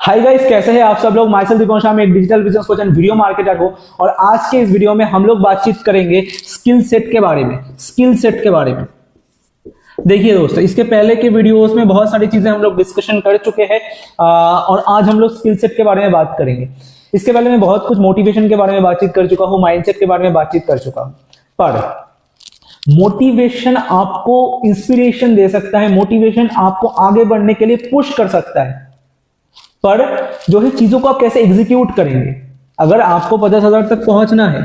Hi guys, कैसे हैं आप सब लोग। माई सेल्फ दीपक शर्मा, एक digital business coach and video marketer हूं। और आज के इस वीडियो में हम लोग बातचीत करेंगे स्किल सेट के बारे में। स्किल सेट के बारे में देखिए दोस्तों, इसके पहले के वीडियोस में बहुत सारी चीजें हम लोग डिस्कशन कर चुके हैं और आज हम लोग स्किल सेट के बारे में बात करेंगे। इसके पहले मैं बहुत कुछ मोटिवेशन के बारे में बातचीत कर चुका हूं, माइंडसेट के बारे में बातचीत कर चुका हूं। पर मोटिवेशन आपको इंस्पिरेशन दे सकता है, मोटिवेशन आपको आगे बढ़ने के लिए पुश कर सकता है, पर जो है चीजों को आप कैसे एग्जीक्यूट करेंगे। अगर आपको 50,000 तक पहुंचना है,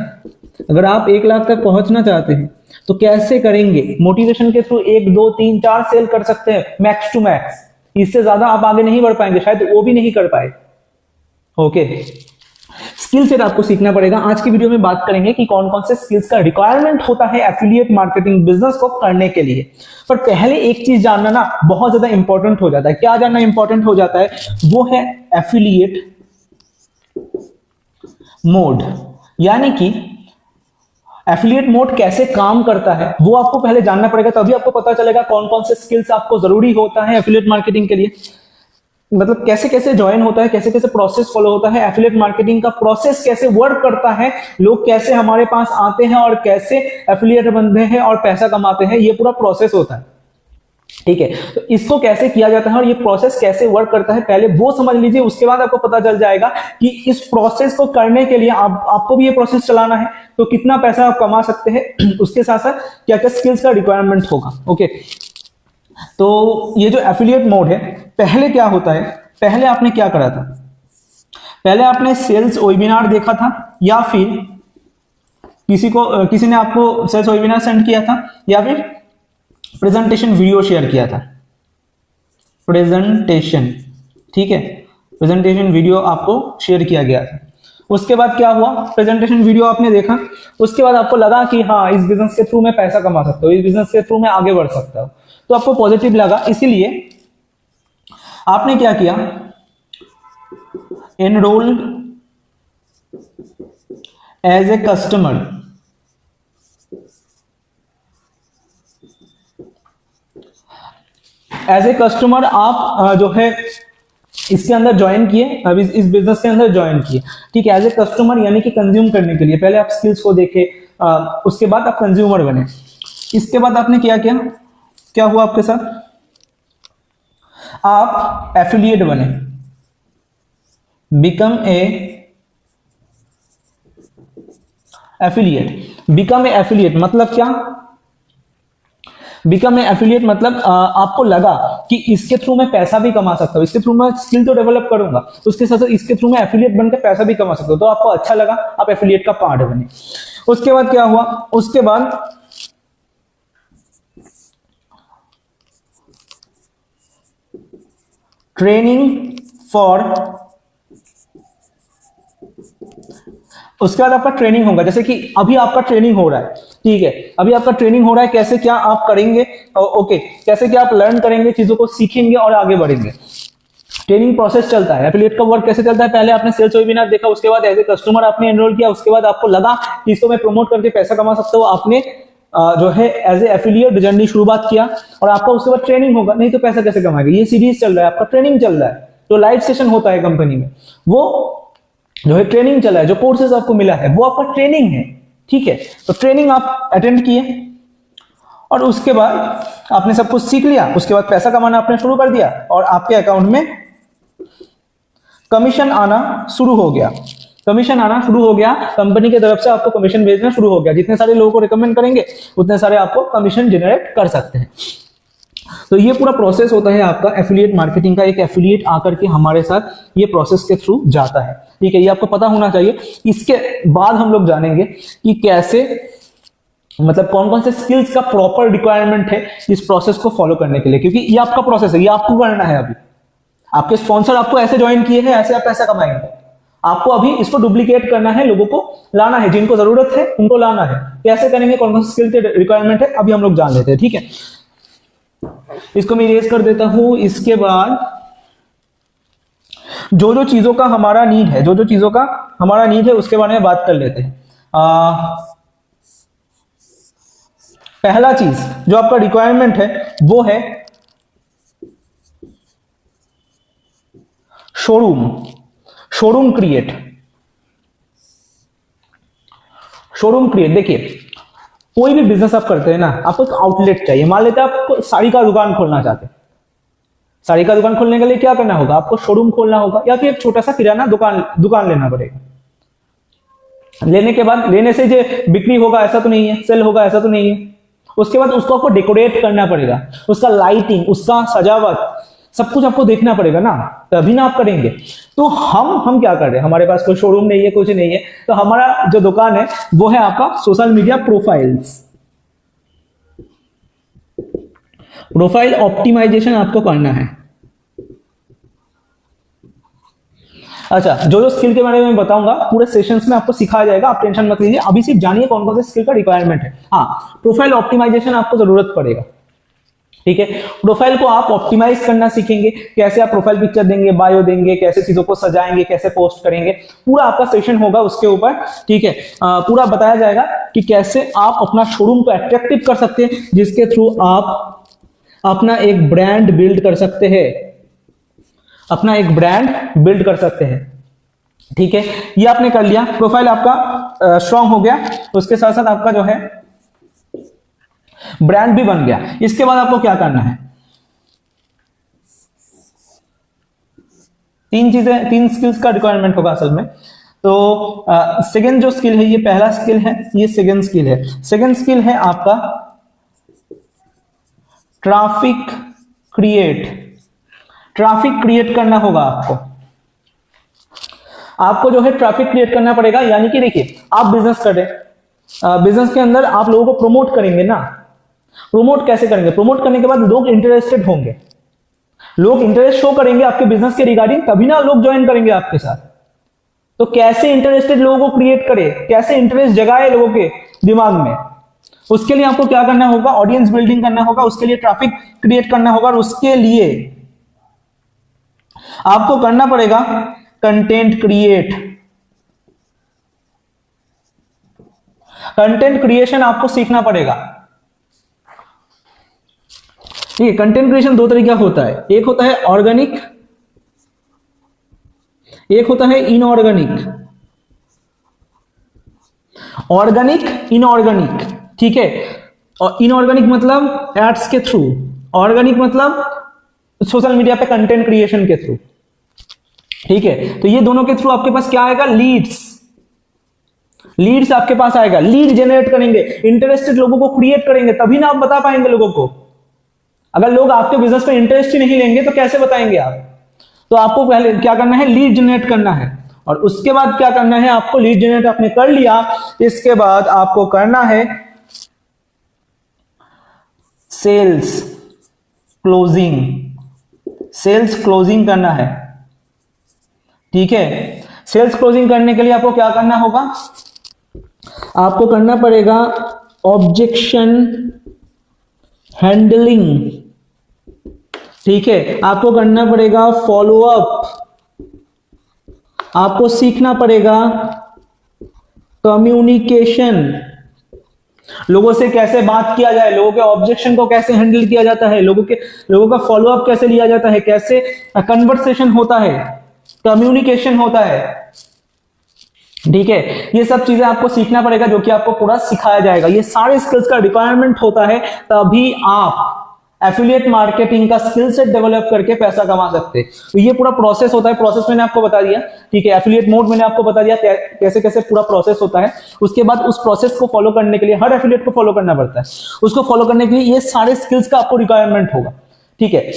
अगर आप 1 लाख तक पहुंचना चाहते हैं तो कैसे करेंगे। मोटिवेशन के थ्रू 1 2 3 4 सेल कर सकते हैं मैक्स टू मैक्स, इससे ज्यादा आप आगे नहीं बढ़ पाएंगे, शायद वो भी नहीं कर पाए। ओके, स्किल सेट आपको सीखना पड़ेगा। आज की वीडियो में बात करेंगे कि कौन कौन से स्किल्स का रिक्वायरमेंट होता है एफिलिएट मार्केटिंग बिजनेस को करने के लिए। पर पहले एक चीज जानना ना बहुत ज्यादा इंपॉर्टेंट हो जाता है। क्या जानना इंपॉर्टेंट हो जाता है? वो है एफिलिएट मोड, यानी कि एफिलिएट मोड कैसे काम करता है वो आपको पहले जानना पड़ेगा। तभी आपको पता चलेगा कौन कौन से स्किल्स आपको जरूरी होता है एफिलिएट मार्केटिंग के लिए। मतलब कैसे कैसे ज्वाइन होता है, कैसे कैसे प्रोसेस फॉलो होता है, एफिलिएट मार्केटिंग का प्रोसेस कैसे वर्क करता है, लोग कैसे हमारे पास आते हैं और कैसे एफिलिएट बनते हैं और पैसा कमाते हैं, ये पूरा प्रोसेस होता है। ठीक है, तो इसको कैसे किया जाता है और ये प्रोसेस कैसे वर्क करता है पहले वो समझ लीजिए। उसके बाद आपको पता चल जाएगा कि इस प्रोसेस को करने के लिए आपको भी ये प्रोसेस चलाना है तो कितना पैसा आप कमा सकते हैं, उसके साथ साथ क्या क्या स्किल्स का रिक्वायरमेंट होगा। ओके, तो ये जो एफिलिएट मोड है, पहले क्या होता है, पहले आपने क्या करा था? पहले आपने सेल्स वेबिनार देखा था या फिर किसी ने आपको सेल्स वेबिनार सेंड किया था या फिर प्रेजेंटेशन वीडियो शेयर किया था। प्रेजेंटेशन, ठीक है, प्रेजेंटेशन वीडियो आपको शेयर किया गया था। उसके बाद क्या हुआ? प्रेजेंटेशन वीडियो आपने देखा, उसके बाद आपको लगा कि हाँ, इस बिजनेस के थ्रू मैं पैसा कमा सकता हूँ, इस बिजनेस के थ्रू मैं आगे बढ़ सकता हूँ, तो आपको पॉजिटिव लगा। इसीलिए आपने क्या किया? Enrol as a customer, as a customer आप जो है इसके अंदर ज्वाइन किए, अब इस बिजनेस के अंदर ज्वाइन किए। ठीक है, एज ए कस्टमर यानी कि कंज्यूम करने के लिए। पहले आप स्किल्स को देखे, उसके बाद आप कंज्यूमर बने। इसके बाद आपने क्या हुआ आपके साथ? आप एफिलिएट बने, become a affiliate. Become a affiliate मतलब क्या? बिकम ए एफिलिएट मतलब आपको लगा कि इसके थ्रू मैं पैसा भी कमा सकता हूं, इसके थ्रू मैं स्किल तो डेवलप करूंगा, उसके साथ साथ इसके थ्रू मैं एफिलिएट बनकर पैसा भी कमा सकता हूं, तो आपको अच्छा लगा, आप एफिलिएट का पार्ट बने। उसके बाद क्या हुआ? उसके बाद ट्रेनिंग फॉर, उसके बाद आपका ट्रेनिंग होगा। जैसे कि अभी आपका ट्रेनिंग हो रहा है, ठीक है, अभी आपका ट्रेनिंग हो रहा है, कैसे क्या आप करेंगे, ओके, कैसे क्या आप लर्न करेंगे, चीजों को सीखेंगे और आगे बढ़ेंगे। ट्रेनिंग प्रोसेस चलता है। एफिलिएट का वर्क कैसे चलता है? पहले आपने सेल्स वेबिनार देखा, उसके बाद एज ए कस्टमर आपने एनरोल किया, उसके बाद आपको लगा कि इसको मैं प्रमोट करके पैसा कमा सकता हूँ, आपने जो है एज ए एफिलिएट जर्नी शुरुआत किया और आपका उसके बाद ट्रेनिंग होगा। नहीं तो पैसा कैसे कमाएगा? ये सीरीज चल रहा है, आपका ट्रेनिंग चल रहा है, जो लाइव सेशन होता है कंपनी में, वो जो है ट्रेनिंग चला है, जो कोर्सेज आपको मिला है वो आपका ट्रेनिंग है। ठीक है, तो ट्रेनिंग आप अटेंड किए और उसके बाद आपने सब कुछ सीख लिया, उसके बाद पैसा कमाना आपने शुरू कर दिया और आपके अकाउंट में कमीशन आना शुरू हो गया। कमीशन आना शुरू हो गया, कंपनी की तरफ से आपको कमीशन भेजना शुरू हो गया। जितने सारे लोगों को रिकमेंड करेंगे उतने सारे आपको कमीशन जनरेट कर सकते हैं। तो ये पूरा प्रोसेस होता है आपका एफिलिएट मार्केटिंग का। एक एफिलिएट आकर के हमारे साथ ये प्रोसेस के थ्रू जाता है। ठीक है, ये आपको पता होना चाहिए। इसके बाद हम लोग जानेंगे कि कैसे, मतलब कौन कौन से स्किल्स का प्रॉपर रिक्वायरमेंट है इस प्रोसेस को फॉलो करने के लिए, क्योंकि ये आपका प्रोसेस है, ये आपको करना है। अभी आपके स्पॉन्सर आपको ऐसे ज्वाइन किए हैं, ऐसे आप पैसा कमाएंगे। आपको अभी इसको डुप्लीकेट करना है, लोगों को लाना है, जिनको जरूरत है उनको लाना है। कैसे करेंगे, कौन कौन से स्किल के रिक्वायरमेंट है, अभी हम लोग जान लेते हैं। ठीक है, इसको मैं इरेज कर देता हूं। इसके बाद जो चीजों का हमारा नीड है, जो चीजों का हमारा नीड है उसके बारे में बात कर लेते हैं। पहला चीज जो आपका रिक्वायरमेंट है वो है showroom, showroom create, showroom create. देखिए कोई भी बिजनेस आप करते हैं ना, आपको एक आउटलेट चाहिए। मान लेते हैं आपको साड़ी का दुकान खोलना चाहते हैं, साड़ी का दुकान खोलने के लिए क्या करना होगा, आपको शोरूम खोलना होगा या फिर एक छोटा सा किराना दुकान लेना पड़ेगा। लेने के बाद, लेने से जो बिक्री होगा ऐसा तो नहीं है, सेल होगा ऐसा तो नहीं है। उसके बाद उसको आपको डेकोरेट करना पड़ेगा, उसका लाइटिंग, उसका सजावट, सब कुछ आपको देखना पड़ेगा ना, तभी ना आप करेंगे। तो हम क्या कर रहे हैं, हमारे पास कोई शोरूम नहीं है, कुछ नहीं है, तो हमारा जो दुकान है वो है आपका social media profiles. Profile optimisation आपको करना है। अच्छा, जो स्किल के बारे में बताऊंगा पूरे सेशंस में आपको सिखाया जाएगा, आप टेंशन मत लीजिए। अभी सिर्फ जानिए कौन कौन से स्किल का रिक्वायरमेंट है। हाँ, प्रोफाइल ऑप्टिमाइजेशन आपको जरूरत पड़ेगा, ठीक है। प्रोफाइल को आप ऑप्टिमाइज करना सीखेंगे, कैसे आप प्रोफाइल पिक्चर देंगे, बायो देंगे, कैसे चीजों को सजाएंगे, कैसे पोस्ट करेंगे, पूरा आपका सेशन होगा उसके ऊपर, ठीक है। पूरा बताया जाएगा कि कैसे आप अपना शोरूम को अट्रैक्टिव कर सकते हैं, जिसके थ्रू आप अपना एक ब्रांड बिल्ड कर सकते हैं, अपना एक ब्रांड बिल्ड कर सकते हैं, ठीक है। ये आपने कर लिया, प्रोफाइल आपका स्ट्रांग हो गया, उसके साथ साथ आपका जो है ब्रांड भी बन गया। इसके बाद आपको क्या करना है, तीन चीजें, तीन स्किल्स का रिक्वायरमेंट होगा असल में। तो सेकंड जो स्किल है, ये पहला स्किल है, ये सेकंड स्किल है। सेकंड स्किल है आपका ट्रैफिक क्रिएट। ट्रैफिक क्रिएट करना होगा आपको जो है ट्रैफिक क्रिएट करना पड़ेगा। यानी कि देखिए आप बिजनेस कर रहे हैं, बिजनेस के अंदर आप लोगों को प्रमोट करेंगे ना। प्रमोट कैसे करेंगे, प्रमोट करने के बाद लोग इंटरेस्टेड होंगे, लोग इंटरेस्ट शो करेंगे आपके बिजनेस के रिगार्डिंग, तभी ना लोग ज्वाइन करेंगे आपके साथ। तो कैसे इंटरेस्टेड लोगों को क्रिएट करे, कैसे इंटरेस्ट जगाए लोगों के दिमाग में, उसके लिए आपको क्या करना होगा, ऑडियंस बिल्डिंग करना होगा, उसके लिए ट्रैफिक क्रिएट करना होगा, और उसके लिए आपको करना पड़ेगा कंटेंट क्रिएट। कंटेंट क्रिएशन आपको सीखना पड़ेगा। ठीक है, कंटेंट क्रिएशन दो तरीका होता है, एक होता है ऑर्गेनिक, एक होता है इनऑर्गेनिक। ऑर्गेनिक, इनऑर्गेनिक, ठीक है। और इनऑर्गेनिक मतलब एड्स के थ्रू, ऑर्गेनिक मतलब सोशल मीडिया पे कंटेंट क्रिएशन के थ्रू, ठीक है। तो ये दोनों के थ्रू आपके पास क्या आएगा, लीड्स। लीड्स आपके पास आएगा, लीड जनरेट करेंगे, इंटरेस्टेड लोगों को क्रिएट करेंगे, तभी ना आप बता पाएंगे लोगों को। अगर लोग आपके बिजनेस पे इंटरेस्ट ही नहीं लेंगे तो कैसे बताएंगे आप। तो आपको पहले क्या करना है, लीड जनरेट करना है, और उसके बाद क्या करना है, आपको लीड जनरेट आपने कर लिया, इसके बाद आपको करना है सेल्स क्लोजिंग। सेल्स क्लोजिंग करना है, ठीक है। सेल्स क्लोजिंग करने के लिए आपको क्या करना होगा, आपको करना पड़ेगा ऑब्जेक्शन हैंडलिंग, ठीक है। आपको करना पड़ेगा फॉलो अप, आपको सीखना पड़ेगा कम्युनिकेशन, लोगों से कैसे बात किया जाए, लोगों के ऑब्जेक्शन को कैसे हैंडल किया जाता है, लोगों का फॉलो अप कैसे लिया जाता है, कैसे कन्वर्सेशन होता है, कम्युनिकेशन होता है, ठीक है। ये सब चीजें आपको सीखना पड़ेगा, जो कि आपको पूरा सिखाया जाएगा। ये सारे स्किल्स का रिक्वायरमेंट होता है, तभी आप एफिलिएट मार्केटिंग का स्किल सेट डेवलप करके पैसा कमा सकते हैं। तो ये पूरा प्रोसेस होता है, प्रोसेस मैंने आपको बता दिया, ठीक है। एफिलिएट मोड मैंने आपको बता दिया कैसे कैसे पूरा प्रोसेस होता है। उसके बाद उस प्रोसेस को फॉलो करने के लिए हर एफिलिएट को फॉलो करना पड़ता है, उसको फॉलो करने के लिए ये सारे स्किल्स का आपको रिक्वायरमेंट होगा, ठीक है,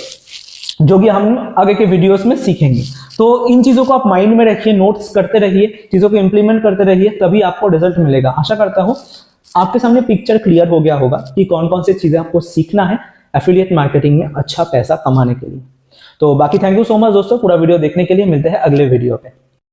जो कि हम आगे के वीडियोस में सीखेंगे। तो इन चीजों को आप माइंड में रखिए, नोट्स करते रहिए, चीजों को इंप्लीमेंट करते रहिए, तभी आपको रिजल्ट मिलेगा। आशा करता हूं आपके सामने पिक्चर क्लियर हो गया होगा कि कौन कौन सी चीजें आपको सीखना है एफिलिएट मार्केटिंग में अच्छा पैसा कमाने के लिए। तो बाकी थैंक यू सो मच दोस्तों पूरा वीडियो देखने के लिए। मिलते हैं अगले वीडियो पे।